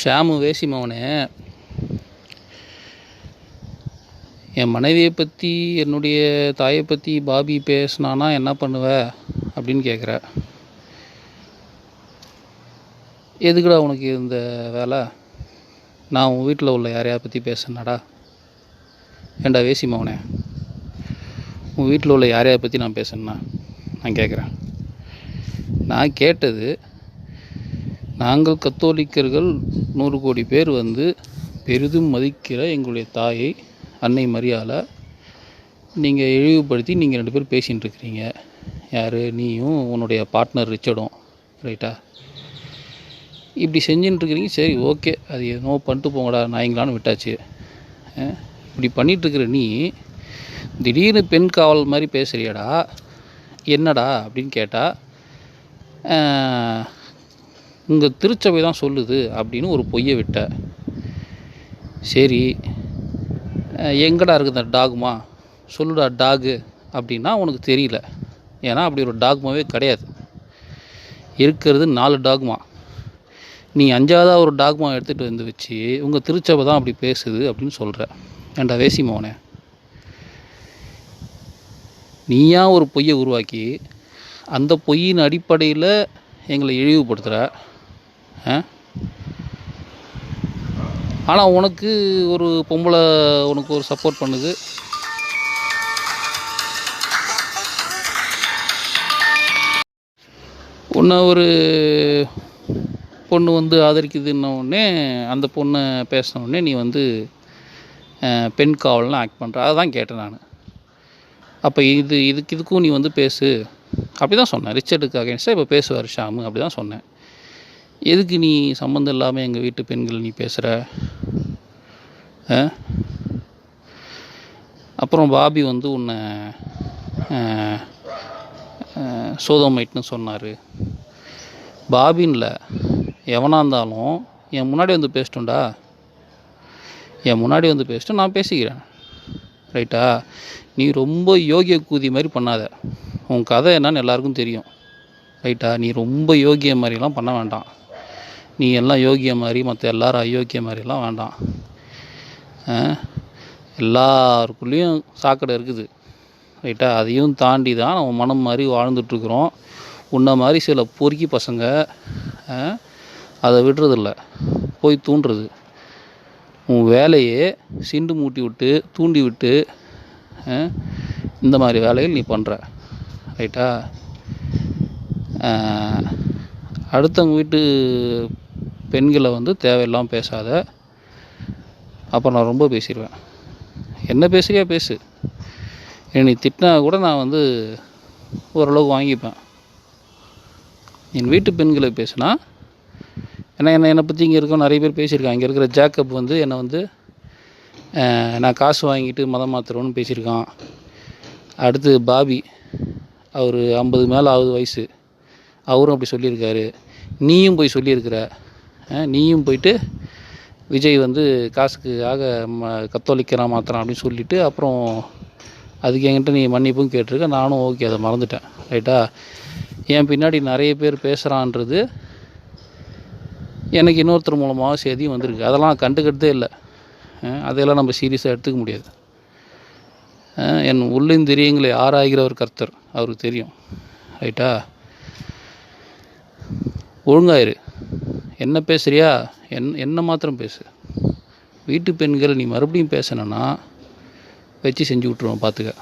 ஷாமு வேசி மவனே, என் மனைவியை பற்றி என்னுடைய தாயை பற்றி பாபி பேசினானா என்ன பண்ணுவ அப்படின்னு கேட்குற. எதுக்குடா உனக்கு இந்த வேலை? நான் உன் வீட்டில் உள்ள யாரையா பற்றி பேசுனடா? ஏண்டா வேசி மவனே, உன் வீட்டில் உள்ள யாரையா பற்றி நான் பேசுனா நான் கேட்குறேன். நான் கேட்டது, நாங்கள் கத்தோலிக்கர்கள் 100 கோடி பேர் வந்து பெரிதும் மதிக்கிற எங்களுடைய தாயை அன்னை மரியாளை நீங்கள் இழிவுபடுத்தி நீங்கள் 2 பேர் பேசிகிட்டு இருக்கிறீங்க. யார்? நீயும் உன்னுடைய பார்ட்னர் ரிச்சர்டும், ரைட்டா? இப்படி செஞ்சுட்டு இருக்கிறீங்க. சரி, ஓகே, அது என்னோ பண்ணிட்டு போங்கடா நாய்ங்களான்னு விட்டாச்சு. இப்படி பண்ணிகிட்ருக்கிற நீ திடீர்னு பெண் காவல் மாதிரி பேசுகிறியடா, என்னடா அப்படின்னு கேட்டால், உங்கள் திருச்சபை தான் சொல்லுது அப்படின்னு ஒரு பொய்யை விட்ட. சரி, எங்கடா இருக்குது அந்த டாகுமா? சொல்லுடா டாகு அப்படின்னா உனக்கு தெரியல. ஏன்னா அப்படி ஒரு டாக்மாவே கிடையாது. இருக்கிறது 4 டாக்மா. நீ 5ஆவதாக ஒரு டாக்மா எடுத்துகிட்டு வந்து வச்சு உங்கள் திருச்சபை தான் அப்படி பேசுது அப்படின்னு சொல்கிற. ஏண்டா வேசி மோனே, நீயா ஒரு பொய்யை உருவாக்கி அந்த பொய்யின் அடிப்படையில் எங்களை இழிவுபடுத்துகிற. ஆனால் உனக்கு ஒரு பொம்பளை உனக்கு ஒரு சப்போர்ட் பண்ணுது. உன்னை ஒரு பொண்ணு வந்து ஆதரிக்குதுன்னொடனே அந்த பொண்ணை பேசினோடனே நீ வந்து பெண் காவல்னு ஆக்ட் பண்ணுற. அதை தான் கேட்டேன் நான். அப்போ இதுக்கும் நீ வந்து பேசு அப்படி தான் சொன்னேன். ரிச்சர்டுக்கு அகேன்ஸ்டாக இப்போ பேசுவார் ஷாமு, அப்படி தான் சொன்னேன். எதுக்கு நீ சம்மந்தம் இல்லாமல் எங்கள் வீட்டு பெண்கள் நீ பேசுகிற? அப்புறம் பாபி வந்து உன்னை சோதோமைட்னு சொன்னார். பாபின்ல எவனாக இருந்தாலும் என் முன்னாடி வந்து பேசிட்டோண்டா, என் முன்னாடி வந்து பேசிட்டு நான் பேசிக்கிறேன், ரைட்டா? நீ ரொம்ப யோகிய கூதி மாதிரி பண்ணாத. உன் கதை என்னன்னு எல்லாருக்கும் தெரியும், ரைட்டா? நீ ரொம்ப யோகிய மாதிரிலாம் பண்ண வேண்டாம். நீ எல்லாம் யோகிய மாதிரி, மற்ற எல்லோரும் அயோக்கிய மாதிரிலாம் வேண்டாம். எல்லாருக்குள்ளேயும் சாக்கடை இருக்குது, ரைட்டா? அதையும் தாண்டி தான் நம்ம மனம் மாதிரி வாழ்ந்துட்டுருக்குறோம். உன்ன மாதிரி சில பொறுக்கி பசங்க அதை விடுறதில்ல, போய் தூண்டுறது. உன் வேலையே சிண்டு மூட்டி விட்டு தூண்டி விட்டு இந்த மாதிரி வேலைகள் நீ பண்ணுற, ரைட்டா? அடுத்தவங்க வீட்டு பெண்களை வந்து தேவையில்லாமல் பேசாத. அப்புறம் நான் ரொம்ப பேசிடுவேன். என்ன பேசுறியா பேசு. நீ திட்டினா கூட நான் வந்து ஓரளவுக்கு வாங்கிப்பேன். என் வீட்டு பெண்களை பேசுனா, ஏன்னா என்னை பற்றி இங்கே இருக்க நிறைய பேர் பேசியிருக்கான். இங்கே இருக்கிற ஜேக்கப் வந்து என்னை வந்து நான் காசு வாங்கிட்டு மதம் மாற்றுறோன்னு பேசியிருக்கான். அடுத்து பாபி, அவர் 50 மேலே ஆகுது வயசு, அவரும் அப்படி சொல்லியிருக்காரு. நீயும் போய் சொல்லியிருக்கிற. நீயும் போயிட்டு விஜய் வந்து காசுக்காக கத்தோலிக்கிறான் மாற்றுறான் அப்படின்னு சொல்லிவிட்டு அப்புறம் அதுக்கு என்கிட்ட நீ மன்னிப்பும் கேட்டிருக்க. நானும் ஓகே, அதை மறந்துட்டேன், ரைட்டா? என் பின்னாடி நிறைய பேர் பேசுகிறான்றது எனக்கு இன்னொருத்தர் மூலமாக செய்தியும் வந்திருக்கு. அதெல்லாம் கண்டுக்கிட்டதே இல்லை. அதையெல்லாம் நம்ம சீரியஸாக எடுத்துக்க முடியாது. என் உள்ளிந்திரியங்களை ஆராய்கிறவர் கர்த்தர், அவருக்கு தெரியும், ரைட்டா? ஒழுங்காயிரு. என்ன பேசுகிறியா என்ன மாத்திரம் பேசு. வீட்டு பெண்கள் நீ மறுபடியும் பேசணுன்னா வச்சு செஞ்சு விட்ருவோம், பார்த்துக்க.